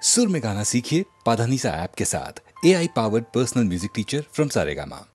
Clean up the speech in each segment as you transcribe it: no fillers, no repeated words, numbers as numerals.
सुर में गाना सीखिए पाधानीसा ऐप के साथ। AI powered personal music teacher from Saregama.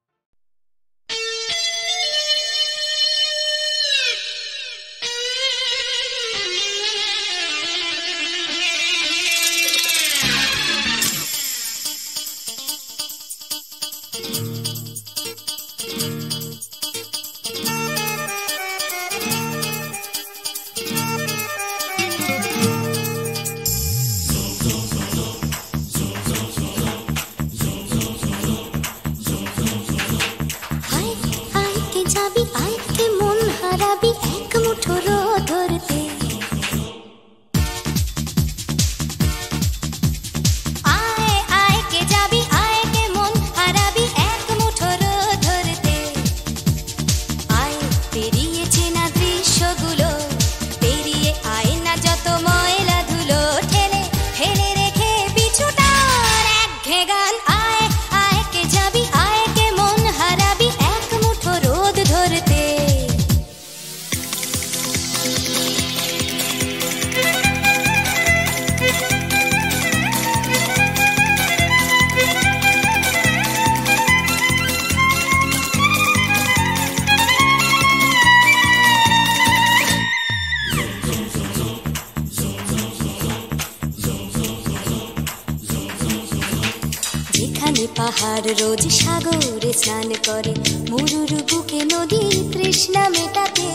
পাহাড় রোজ সাগরে স্নান করে, মরুর বুকে নদী তৃষ্ণা মেটাতে।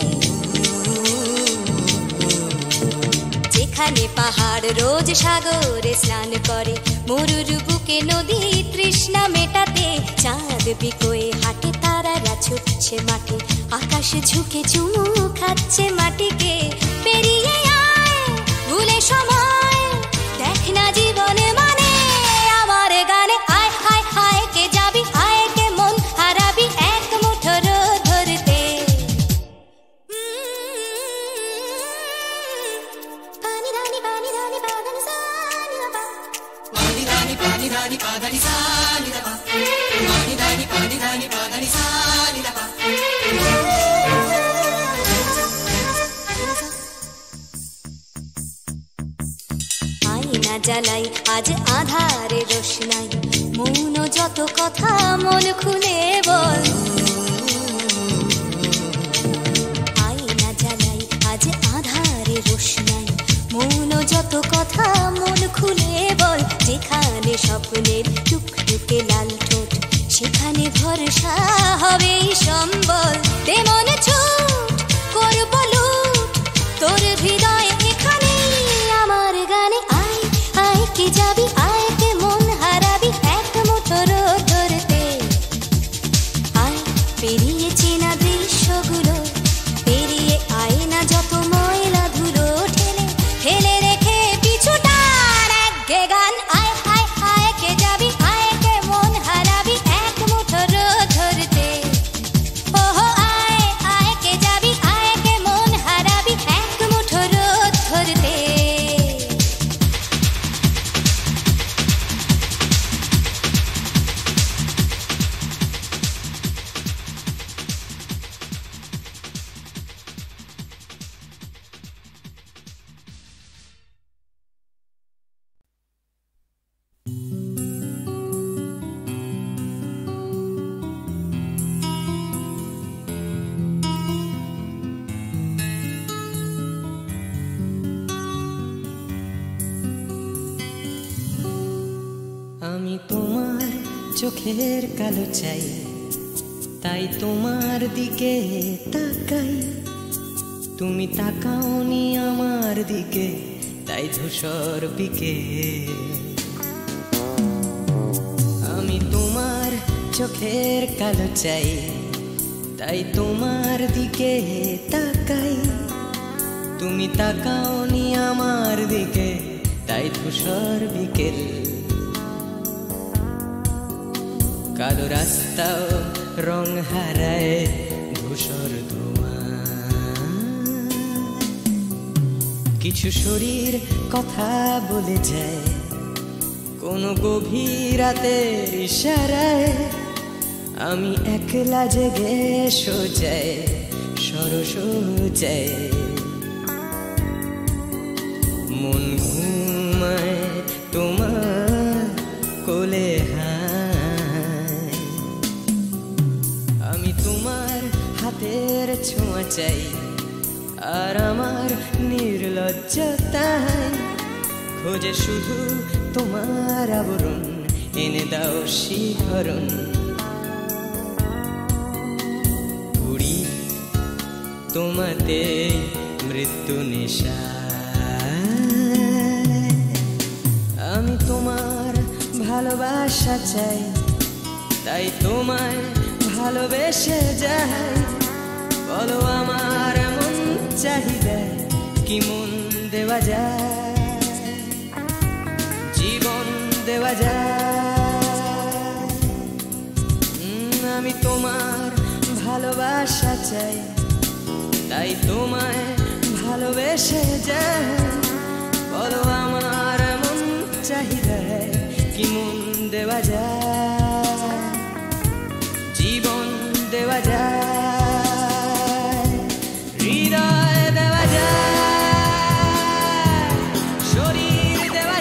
যেখানে পাহাড় রোজ সাগরে স্নান করে, মরুর বুকে নদী তৃষ্ণা মেটাতে। চাঁদ বিকোয়ে হাটে, তারারা ছুটছে মাঠে, আকাশ ঝুঁকে চুমু খাচ্ছে মাটিকে। পেরিয়ে আয় ভুলে সময়, দেখ না জীবনে মানে আমার গানে। আয় হায় হায় কে যাবি, আয় কে মন হারাবি এক মুঠো রোদ ধরতে। পানি রানি পানি রানি পাদানি সানি রাবা, পানি রানি পাদানি সানি রাবা, পানি রানি পাদানি সানি রাবা। আয়না জ্বালাই আজ আধারে রোশনাই, মৌন যত কথা মন খুলে বল। আয়না জ্বালাই আজ আধারে রোশনাই, মৌন যত কথা মন খুলে বল। যেখানে স্বপ্নের টুকটুকে লাল ঠোঁট, সেখানে ভরসা হবে সম্বল। তেমন ছুট করব লুট তোর হৃদয় এখানে আমার গানে। আয় আয় কে যাবি, আয় কে মন হারাবি এক মুঠো রোদ ধরতে। আয় পেরিয়ে চেনা দৃশ্যগুলো, পেরিয়ে আয় না যত ময়লা ধুলো। ঠেলে ঠেলে রেখে পিছুটার একঘে গান। আয় হায় হায় কে যাবি, আয় কে মন হারাবি এক মুঠো রোদ ধরতে। ওহো আয় আয় কে যাবি, আয় কে মন হারাবি এক মুঠো রোদ ধরতে। আমি তোমার চোখের কালো চাই, তাই তোমার দিকে তাকাই। তুমি তাকাওনি আমার দিকে, তাই ধূসর বিকেল। আমি তোমার চোখের কালো চাই, তাই তোমার দিকে তাকাই। তুমি তাকাওনি আমার দিকে, তাই ধূসর বিকেল। কালো রাস্তাও রং হারায় ধূসর ধোঁয়া। কিছু শরীর কথা বলে যায় কোনো গভীর রাতের ইশারায়। আমি একলা জেগে সোজায় সরস যায়। মন ঘুমায় চাই, আর আমার নির্লজ্জতায় খোঁজে শুধু তোমার আবরণ, এনে দাও শিহরণ। পুরি তোমাতে মৃত্যু নেশা, আমি তোমার ভালোবাসা চাই, তাই তোমায় ভালোবেসে যাই। বলো আমার এমন চাহিদা কি মন দেওয়া যায়, জীবন দেওয়া যায়। আমি তোমার ভালোবাসা চাই, তাই তোমায় ভালোবেসে যাই। বলো আমার এমন চাহিদা কি মন দেওয়া যায়, জীবন দেওয়া যায়, হৃদয় দেওয়া যায়, শরীর দেওয়া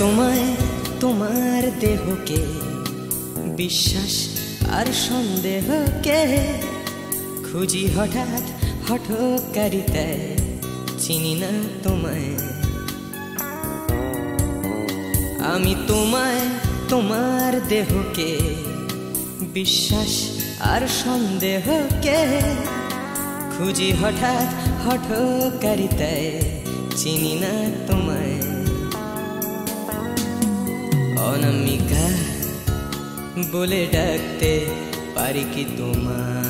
তোমায়, তোমার দেহকে বিশ্বাস আর সন্দেহকে খুঁজি হঠাৎ হঠকারিতায়, চিনি না তোমায়। আমি তোমায়, তোমার দেহকে বিশ্বাস আর সন্দেহকে খুঁজি হঠাৎ হঠকারিতায়, চিনি না তোমায়। অনামিকা বলে ডাকতে পারি কি তোমায়?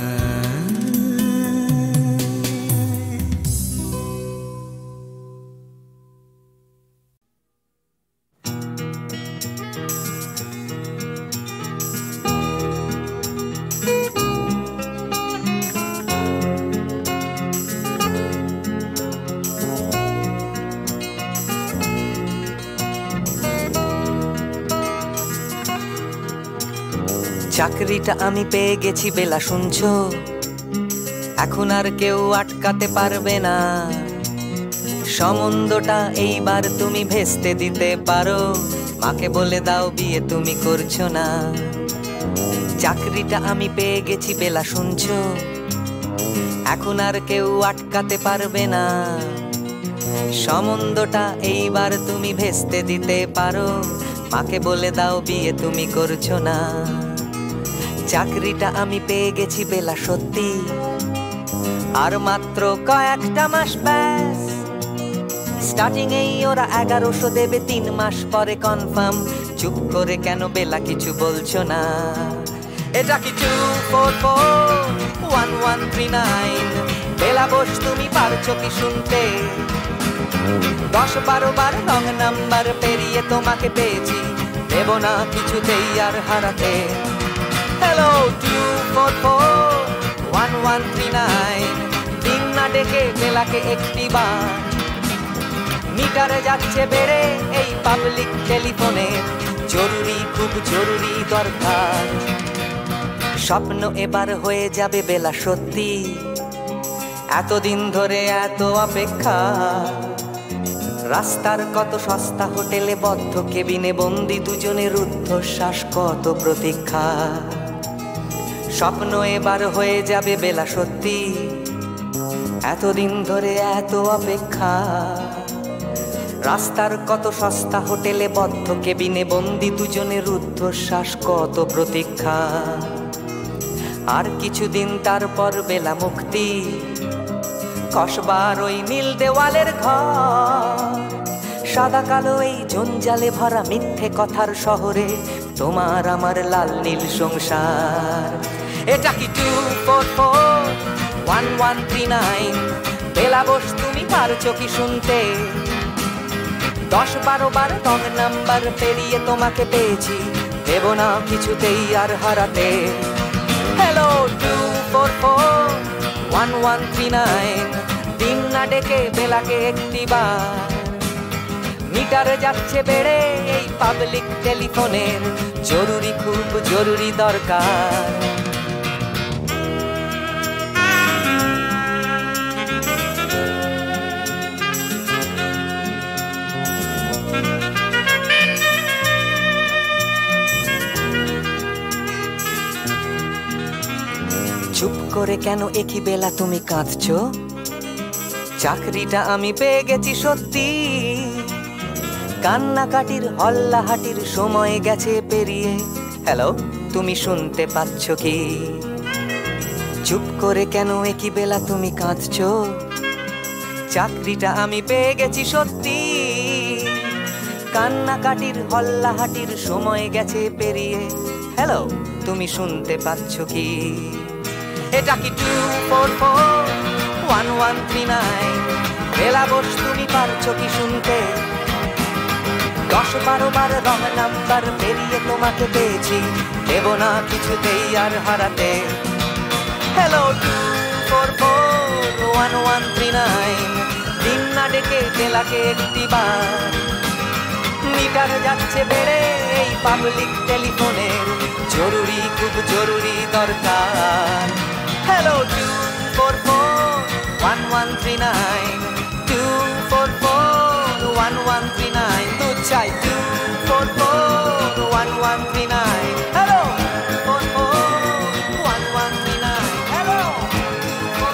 চাকরিটা আমি পেয়ে গেছি বেলা, শুনছো? এখন আর কেউ আটকাতে পারবে না। সম্বন্ধটা এইবার তুমি ভেস্তে দিতে পারো, মাকে বলে দাও বিয়ে তুমি করছো না। চাকরিটা আমি পেয়ে গেছি বেলা, শুনছো? এখন আর কেউ আটকাতে পারবে না। সম্বন্ধটা এইবার তুমি ভেস্তে দিতে পারো, মাকে বলে দাও বিয়ে তুমি করছো না। চাকরিটা আমি পেয়ে গেছি বেলা, সত্যি আর মাত্র কয়েকটা মাস ব্যাস। স্টার্টিং এই ওরা 1100 দেবে, 3 মাস পরে কনফার্ম। চুপ করে কেন বেলা কিছু বলছো না? এটা কি 2441139? বেলা বোস তুমি পারছো কি শুনতে? 10-12 বার রং নাম্বার পেরিয়ে তোমাকে পেয়েছি, দেব না কিছুতেই আর হারাতে। হ্যালো 2441139, দিন না ডেকে বেলাকে একটি বার। মিটারে যাচ্ছে বেড়ে এই পাবলিক টেলিফোনে, জরুরি খুব জরুরি দরকার। স্বপ্ন এবার হয়ে যাবে বেলা, সত্যি এতদিন ধরে এত অপেক্ষা। রাস্তার কত সস্তা হোটেলে বদ্ধ কেবিনে বন্দি দুজনের রুদ্ধশ্বাস, কত প্রতীক্ষা। স্বপ্ন এবার হয়ে যাবে বেলা, সত্যি এতদিন ধরে এত অপেক্ষা। রাস্তার কত সস্তা হোটেলে বদ্ধ কেবিনে বন্দি দুজনে রুদ্ধশ্বাস, কত প্রতীক্ষা। আর কিছুদিন তারপর বেলা মুক্তি, কসবার ওই নীল দেওয়ালের ঘর, সাদা কালো এই জঞ্জালে ভরা মিথ্যে কথার শহরে তোমার আমার লাল নীল সংসার। এটা কি 2441139? বেলা বস তুমি পারছো কি শুনতে? 10-12 বার রং নাম্বার পেরিয়ে তোমাকে পেয়েছি, দেব না কিছুতেই আর হারাতে। হ্যালো 2441139, দিন না ডেকে বেলাকে একটিবার। মিটার যাচ্ছে বেড়ে এই পাবলিক টেলিফোনের, জরুরি খুব জরুরি দরকার। চুপ করে কেন একই বেলা তুমি কাঁদছো? চাকরিটা আমি পেয়ে গেছি সত্যি, কান্নাকাটির হল্লাহাটির সময় গেছে পেরিয়ে। হ্যালো, তুমি শুনতে পাচ্ছ কি? চুপ করে কেন একই বেলা তুমি কাঁদছো? চাকরিটা আমি পেয়ে গেছি সত্যি, কান্নাকাটির হল্লাহাটির সময় গেছে পেরিয়ে। হ্যালো, তুমি শুনতে পাচ্ছ কি? এটা কি 2441139? বেলা বস তুমি পারছো কি শুনতে? 10-12 বার রং নাম্বার পেরিয়ে তোমাকে পেয়েছি, দেব না কিছুতেই আর হারাতে। হ্যালো 2441139, দিন না ডেকে বেলাকে একটিবার। মিটার যাচ্ছে বেড়ে এই পাবলিক টেলিফোনের, জরুরি খুব জরুরি দরকার। হ্যালো 2441139, 2441139, দু চাই 2441139। Hello 2441139, hello 2441139।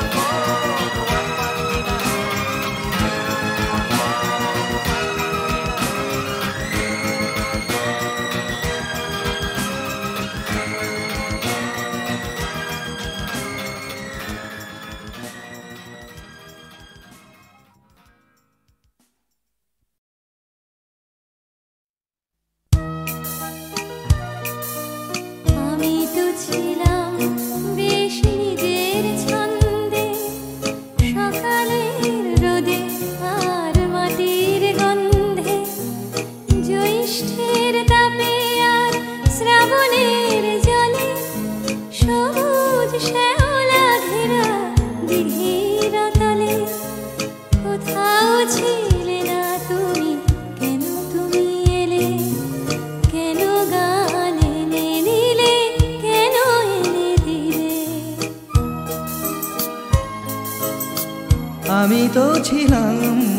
আমি তো ছিলাম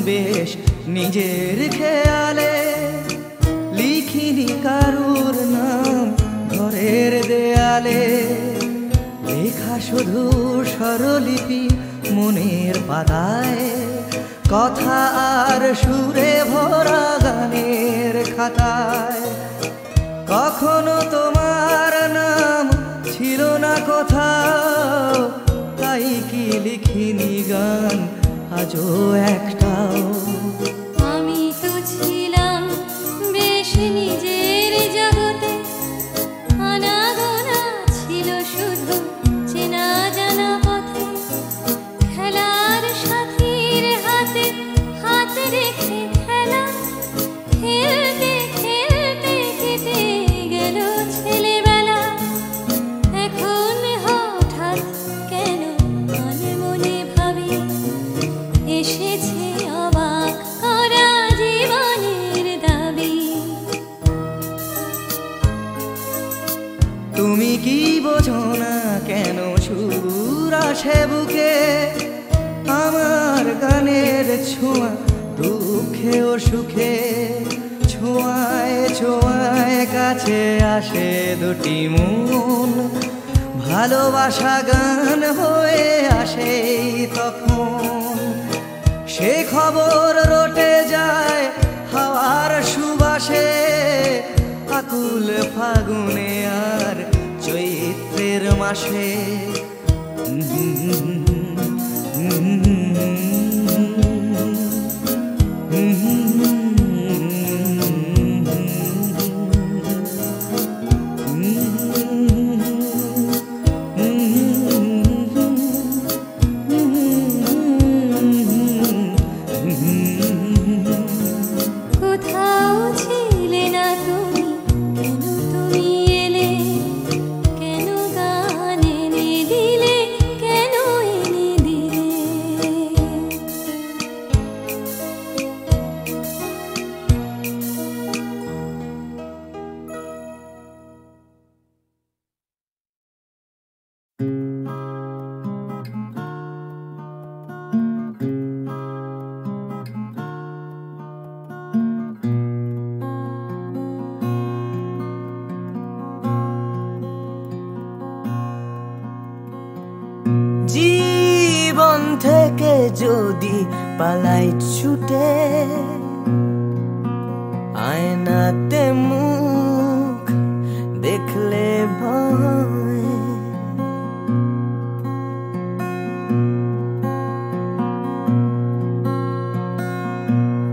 বেশ নিজের খেয়ালে, লিখিনি কারুর নাম ঘরের দেয়ালে, লেখা শুধু স্বরলিপি মনের পাতায়, কথা আর সুরে ভরা গানের খাতায়। কখনো তোমার নাম ছিল না কোথাও, তাই কি লিখিনি গান আজও একটাও। আমি তো ছিলাম বেশ নিজের জগতে, আনাগোনা ছিল শুধু চেনা জানা পথে, খেলার সাথীর হাতে হাত রেখে খেলা, খেলতে খেলতে কেটে গেল ছেলেবেলা। এখন হঠাৎ কেন মনে মনে ভাবি, এসেছে অবাক করা জীবনের দাবি। তুমি কি বোঝো না কেন সুর আসে বুকে, আমার গানের ছোঁয়া দুঃখে ও সুখে, ছোঁয়ায় ছোঁয়ায় কাছে আসে দুটি মন, ভালোবাসা গান হয়ে আসে তখন। সে খবর রটে যায় ফুল ফাগুনে আর চৈত্রের মাসে জীবন থেকে যদি পালাই ছুটে আয়নাতে মুখ দেখলে ভয়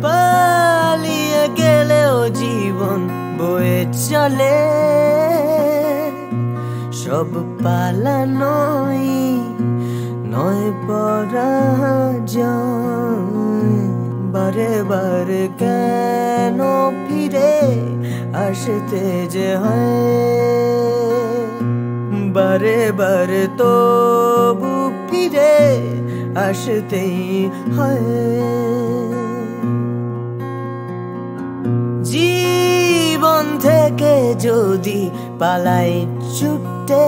পালিয়ে গেলেও জীবন বয়ে চলে সব পালানোই নয় পরাজয় বারে বারে কেন ফিরে আসতে যে হয় বারে বারে তবু ফিরে আসতেই হয় জীবন থেকে যদি পালাই ছুটে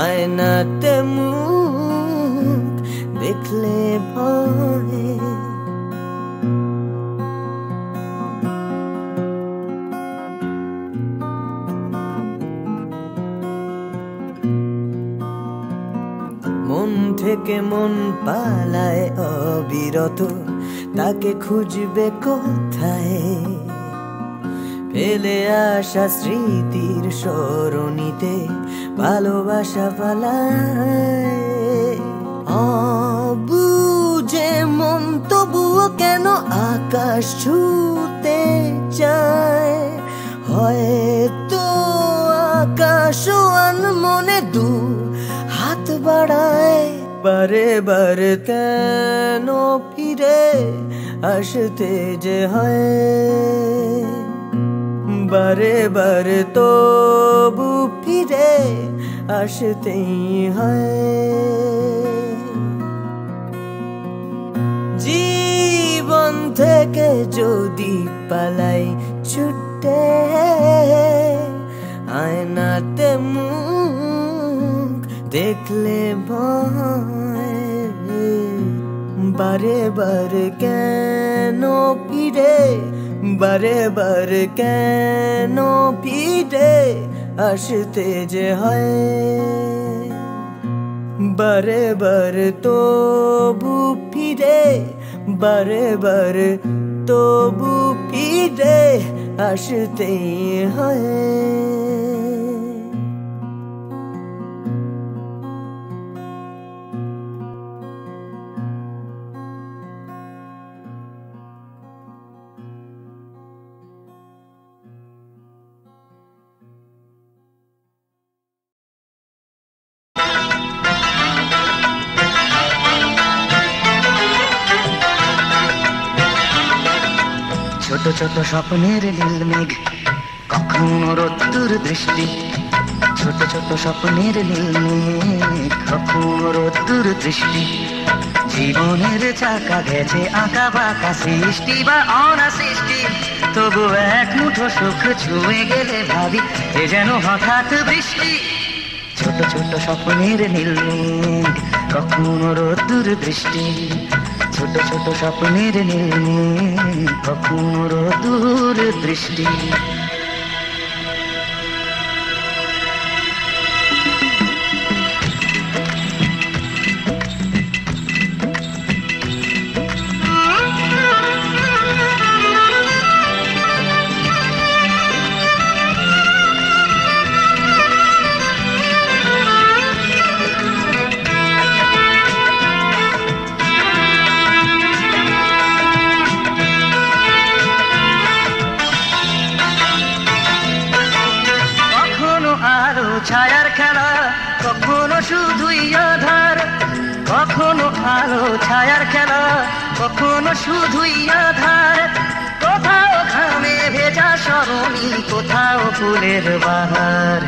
আয়নাতে মুখ দেখলে ভয় মন থেকে মন পালায় অবিরত তাকে খুঁজবে কোথায় ফেলে আসা স্মৃতির সরণিতে ভালোবাসা পালায় অবুঝে মন তবুও কেন আকাশ ছুতে চায় হয়তো আকাশ মনে দু হাত বাড়ায় বারে বারে কেন ফিরে আসতে যে হয় বারে বারে তবু ফিরে আসতেই হয় জীবন থেকে যদি পালাই ছুটে আয়নাতে মুখ দেখলে ভয় বারে বারে কেন ফিরে বারে বারে কেন ফিরে আসতে যে হয় বারে বারে তবু ফিরে বারে বারে তবু ফিরে আসতেই হয় ছোট ছোট স্বপ্নের নীল মেঘ কখনো রোদ্দুর দৃষ্টি ছোট ছোট স্বপ্নের নীল মেঘ কখনো রোদ্দুর দৃষ্টি জীবনের চাকা গেছে আঁকা বাঁকা সৃষ্টি বা অনাসৃষ্টি তবু এক মুঠো সুখ ছুঁয়ে গেলে ভাবি এ যেন হঠাৎ বৃষ্টি ছোট ছোট স্বপ্নের নীল মেঘ কখনো রোদ্দুর দৃষ্টি ছোট ছোট স্বপ্নের নীল মেঘ কখনো রোদ্দুর দৃষ্টি কখনো শুধুই আধার, কোথাও ঘামে ভেজা সরণি, কোথাও ফুলের বাহার,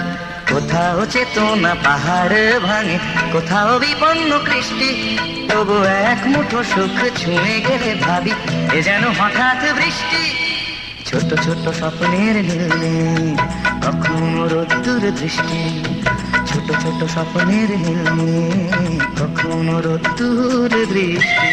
কোথাও চেতনা পাহাড় ভাঙে, কোথাও বিপন্ন কৃষ্টি। তবু এক মুঠো সুখ ছুঁয়ে গেলে ভাবি এ যেন হঠাৎ বৃষ্টি। ছোট ছোট স্বপ্নের নীলে কখনো রোদ্দুর দৃষ্টি, ছোট ছোট স্বপ্নের নীলে কখনো রোদ্দুর দৃষ্টি।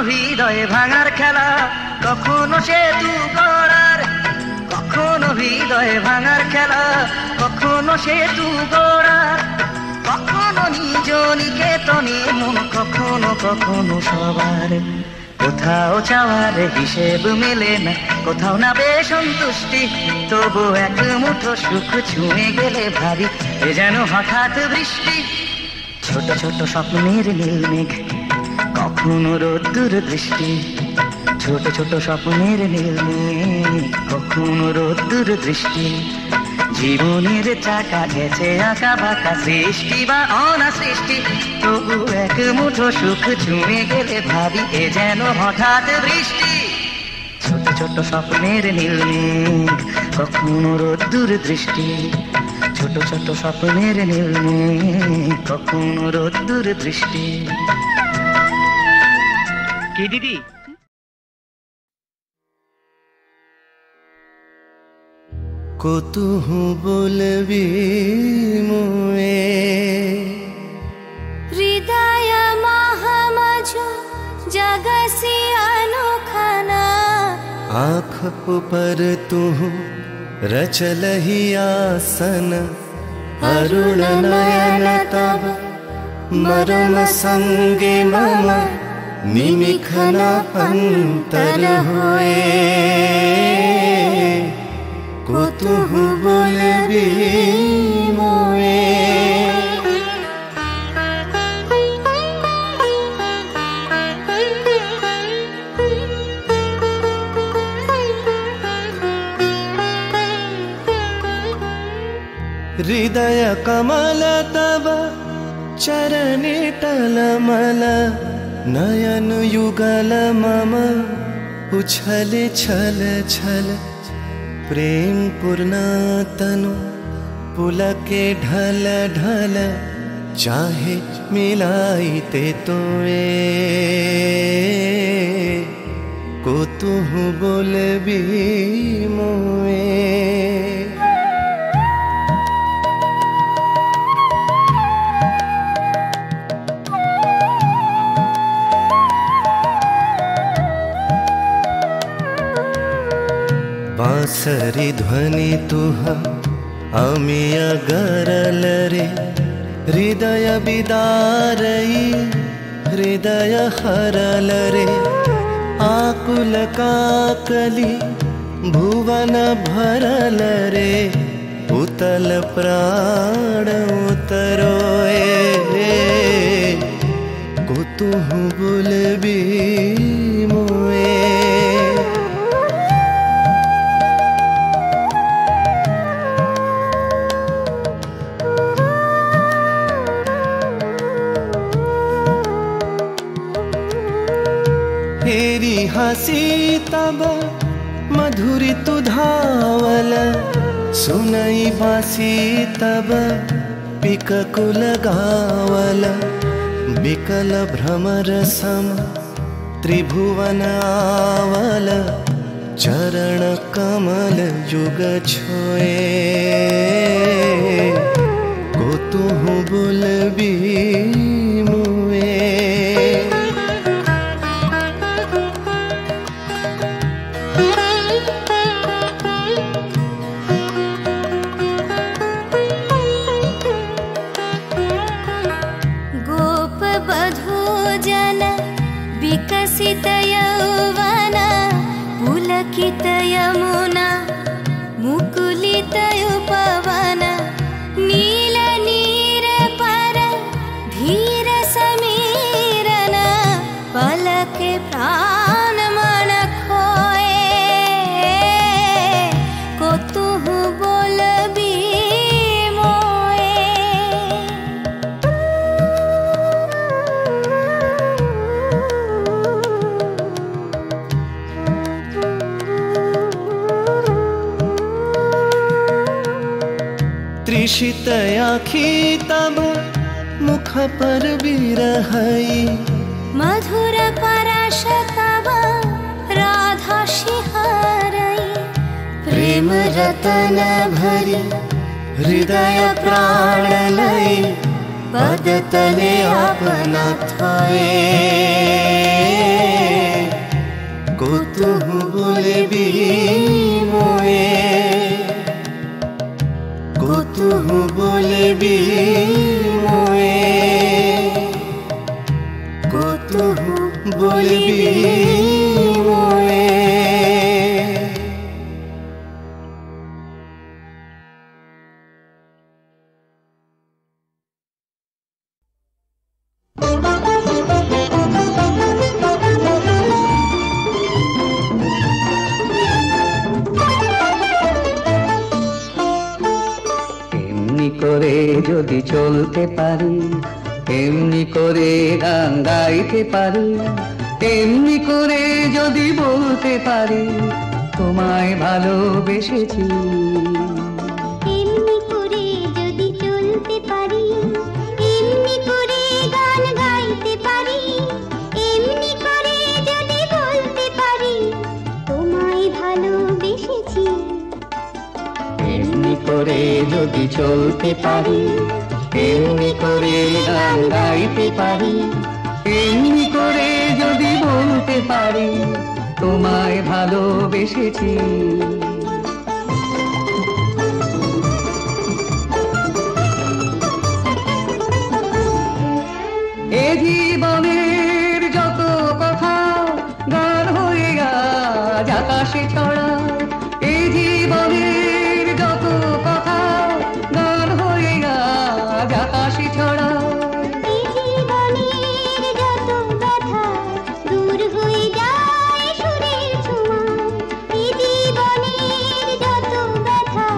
হৃদয়ে ভাঙার খেলা, কখনো সেতু গড়ার, কখনো হৃদয়ে ভাঙার খেলা, কখনো সেতু গড়ার, কখনো নিজ নিকেতনে মন, কখনো কখনো সবার। কোথাও চাওয়ার হিসেব মেলে না, কোথাও না বেসন্তুষ্টি। তবু এক মুঠো সুখ ছুঁয়ে গেলে ভাবি এ যেন হঠাৎ বৃষ্টি। ছোট ছোট স্বপ্নের নীল মেঘ কখনো রোদ্দুর দৃষ্টি, ছোট ছোট স্বপ্নের নীল মেঘ কখনো রোদ্দুর দৃষ্টি। জীবনের চাকা গেছে আঁকা বাঁকা, সৃষ্টি বা অনা সৃষ্টি। তবু এক মুঠো সুখ ছুঁয়ে গেলে ভাবি এ যেন হঠাৎ বৃষ্টি। ছোট ছোট স্বপ্নের নীল মেঘ কখনো রোদ্দুর দৃষ্টি, ছোট ছোট স্বপ্নের নীল মেঘ কখনো রোদ্দুর দৃষ্টি। কি দিদি? কতুহু বলবি মুয়ে হৃদয় মহামঝু জগসি अनुखना, आँख पर तू रचलहि आसन, अरुण नयन तब मरम संगे मम, निमिखन अंतर होए। কতুহু বলবি মোয়ে हृदय कमल तब चरणे टलमल, नयन युगल मम उछल छल छल। प्रेम पूर्णा तनु पुलके ढल ढल, चाहे मिलाई ते तोए। কতুহু বলবি মোয়ে बांसरी ध्वनि तुह अमी अगरल रे, हृदय बिदारई हृदय हरल रे। आकुल काकली भुवन भरल रे, उतल प्राण उतरोए। কতুহু বলবি মোয়ে तेरी हंसी तब मधुरी तु धावल, सुनई बासी तब पिककुल गावल। बिकल भ्रमर सम त्रिभुवन आवल, चरण कमल युग छोए। কতুহু বলবি মোয়ে विकसित यौवन पुलकित यमुना मुकुलित उपवन नील नीर पर धीर समीरन पलके प्राण मन खोए को तुहु बोलबी मोए। तृषित आँखी तब मुख पर बिरहई मधुर परश तब राधा शिहरई प्रेम रतन भरी हृदय प्राण लई पद तले अपना थाए को तुहु बोलबी मोए को तुहु बोलबी मोए को तुहु बोलबी मोए। এমনি করে যদি চলতে পারি, এমনি করে গান গাইতে পারি, এমনি করে যদি বলতে পারি তোমায় ভালোবেসেছি। এমনি করে যদি চলতে পারি, এমনি করে গান গাইতে পারি, এমনি করে যদি বলতে পারি তোমায় ভালোবেসেছি। এমনি করে যদি চলতে পারি, এমনি করে গান গাইতে পারি, এমনি করে যদি বলতে পারি তোমায় ভালোবেসেছি। এ জীবনের যত কথা গান হয়ে আজ আকাশে ছড়া, এ জীবনের যত কথা গান হয়ে আজ আকাশে ছড়া। এই জীবনের যত ব্যথা দূর হয়ে যায় সুরের ছোঁয়ায়, এই জীবনের যত ব্যথা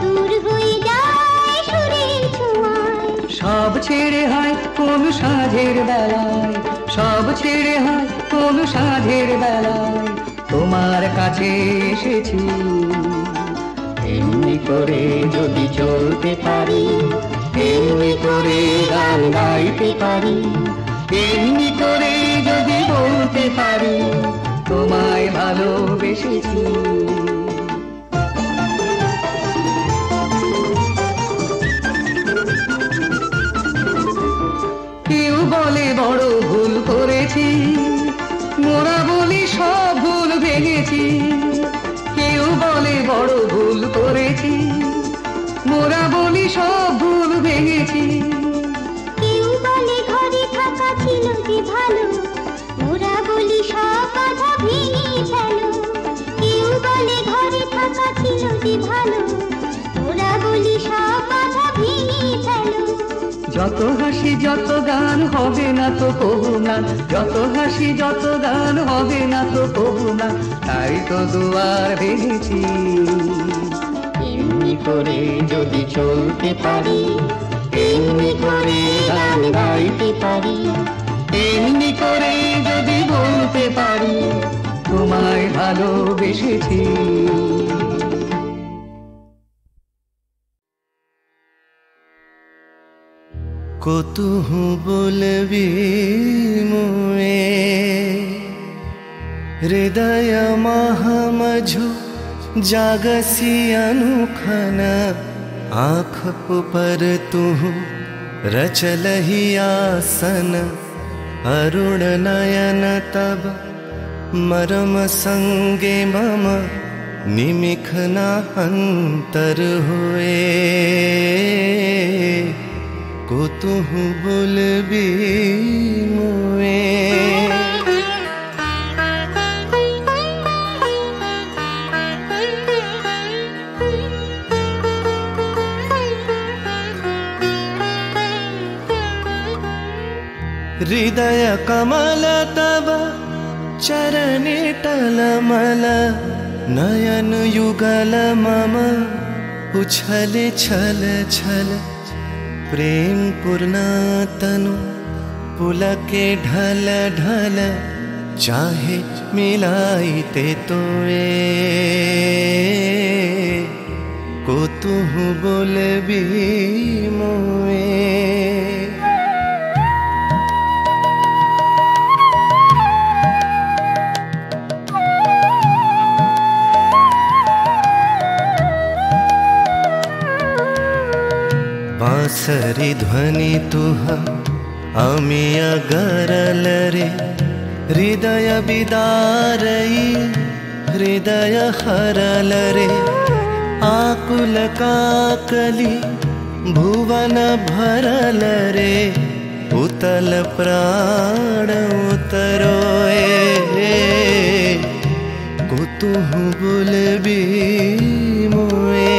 দূর হয়ে যায় সুরের ছোঁয়ায়। সব ছেড়ে হয় কোন সাঁঝের বেলায়, সব ছেড়ে হয় কোন সাঁঝের বেলায় তোমার কাছে এসেছি। এমনি করে যদি চলতে পারি, এমনি করে গান গাইতে পারি, এমনি করে যদি বলতে পারি তোমায় ভালোবেসেছি। কেউ বলে বড় ভুল করেছি, মোরা বলি সব ভুল ভেঙেছি। কেউ বলে বড় ভুল করেছি, মোরা বলি সব ভুল ভেঙেছি। কেউ বলে ঘরে থাকা ছিল যে ভালো, ওরা বলি সব বাধা ভেঙে ফেলো। কেউ বলে ঘরে থাকা ছিল যে ভালো, ওরা বলি সব বাধা ভেঙে ফেলো। যত হাসি যত গান হবে না তো কবু না, যত হাসি যত গান হবে না তো কবু না, তাই তো দুয়ার ভেঙেছি। এমনি করে যদি চলতে পারি, এমনি করে গান গাইতে পারি, এমনি করে যদি বলতে পারি তোমায় ভালোবেসেছি। को तुहु बोलबी मोए हृदय महामझु जागसी अनुखन आँख पर तुहु रचलहि आसन अरुण नयन तब मरम संगे मम निमिखना अंतर हुए को तुहु बोलबी मोए। हृदय कमल तब चरणे टलमल नयन युगल मम उछले छल छल प्रेम पूर्ण तनु पुलके ढल ढल चाहे मिलाई ते तोए को तू बोल भी मोए बांसरी ध्वनि तुह अमिय गरल रे हृदय बिदारई हृदय हरल रे आकुल काकली भुवन भरल रे उतल प्राण उतरोए कुतुह बुलबी मोए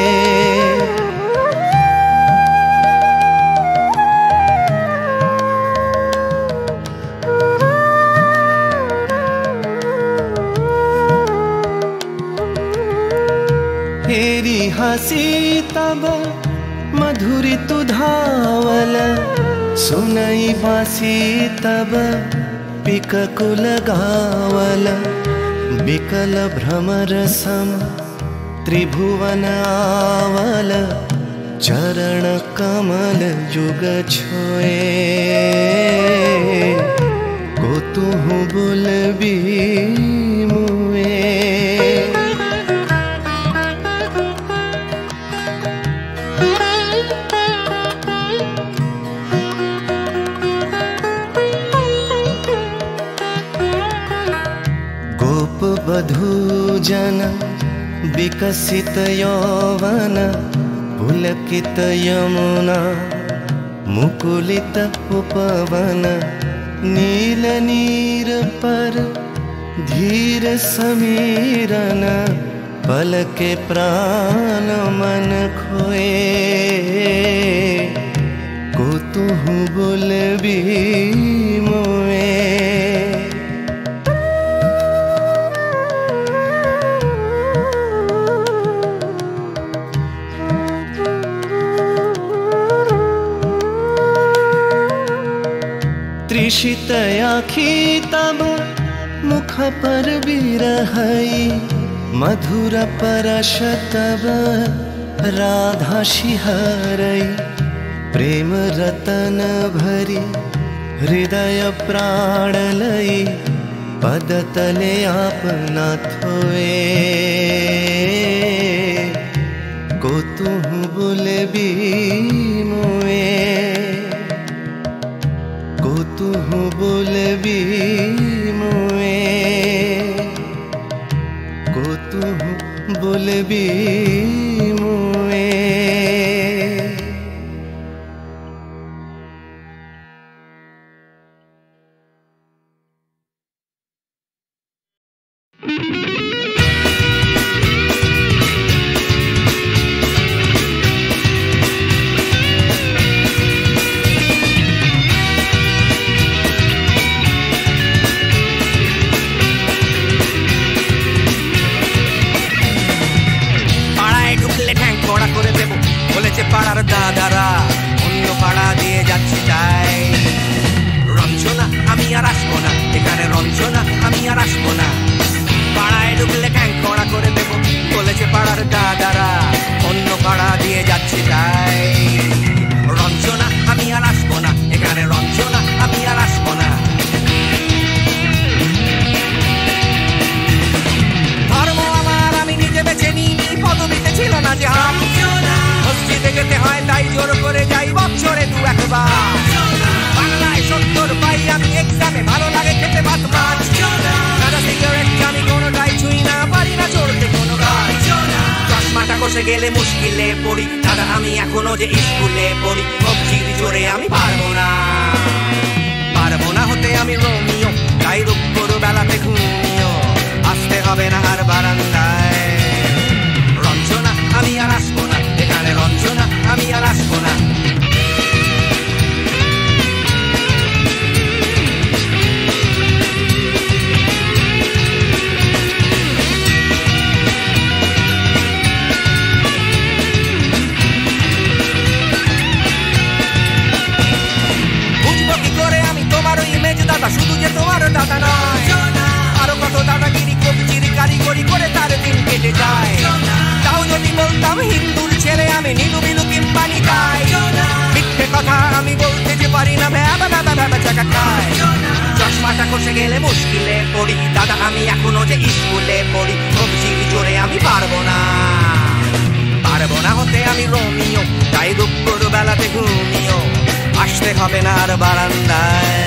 हेरी हसी तब मधुरी तु धावल सुनई बासी तब पिककुल गावल बिकल भ्रमर सम त्रिभुवन आवल चरण कमल युग छोए को तुह बुलबी मुए बधूजन विकसित यौवन पुलकित यमुना मुकुलित उपवन नील नीर पर धीर समीरन पल के प्राण मन खोए को तुह बुलबी मोए त्रिषित आखी तब मुख पर बिरहई मधुर परश तब राधा शिहरई प्रेम रतन भरी हृदय प्राण लई पद तले आपना थोए को तुह बुलबी मोए को तुह बुलबी मोए को तुह बुलबी मोए পাড়ার দাদারা অন্য পাড়া দিয়ে যাচ্ছি তাই রঞ্জনা আমি আর আসবো না এখানে রঞ্জনা আমি আর আসবো না পাড়ায় ঢুকলে ক্যাংকড়া করে দেবো বলেছে পাড়ার দাদারা অন্য পাড়া দিয়ে যাচ্ছি তাই রঞ্জনা আমি আর আসবো না এখানে রঞ্জনা আমি আর আসবো না ধর্ম আমার আমি নিজে বেছে নিই পদবিতে ছিল না যে মসজিদে যেতে হয় তাই জোর করে যাই বছরে দু একবার বাংলায় 70 পাই আমি এক্সামে ভালো লাগে খেতে ভাত মাছ সাদা সিগারেট আমি কোনোটাই ছুঁই না পারি না চড়তে কোনো গাছ চশমাটা কষে গেলে মুশকিলে পড়ি দাদা আমি এখনো যে স্কুলে পড়ি কবজির জোরে আমি পারবো না হতে আমি রোমিও তাই দুপুর বেলাতে ঘুমিও আসতে হবে না আর বারান্দায় রঞ্জনা আমি আর আসবো না এখানে রঞ্জনা আমি আর আসবো না যে তোমার দাদা নয়। আরো কত দাদাগিরি কবজির কারিগরি করে তার দিন কেটে যায়। তাও যদি বলতাম হিন্দুর ছেলে আমি নীলু বিলু কিংবা নিতাই, মিথ্যে কথা আমি বলতে যে পারি না, ভ্যাবা ভ্যাবা ভ্যাবা চাকা খায়। চশমাটা কষে গেলে মুশকিলে পড়ি দাদা, আমি এখনো যে স্কুলে পড়ি। কবজির জোরে আমি পারবো না হতে আমি রোমিও, তাই দুপুর বেলাতে ঘুমিও আসতে হবে না আর বারান্দায়।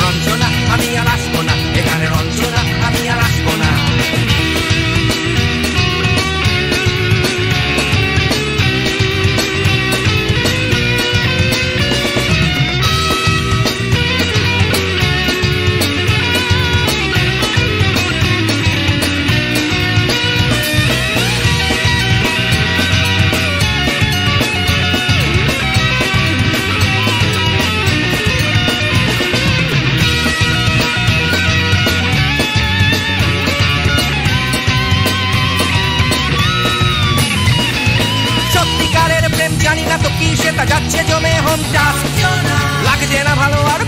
রঞ্জনা আমি আর আসবো না এখানে, রঞ্জনা আমি আর আসবো না। জানি না তো কি সেটা যাচ্ছে জমে হোম টাস্ক, লাগছে না ভালো আর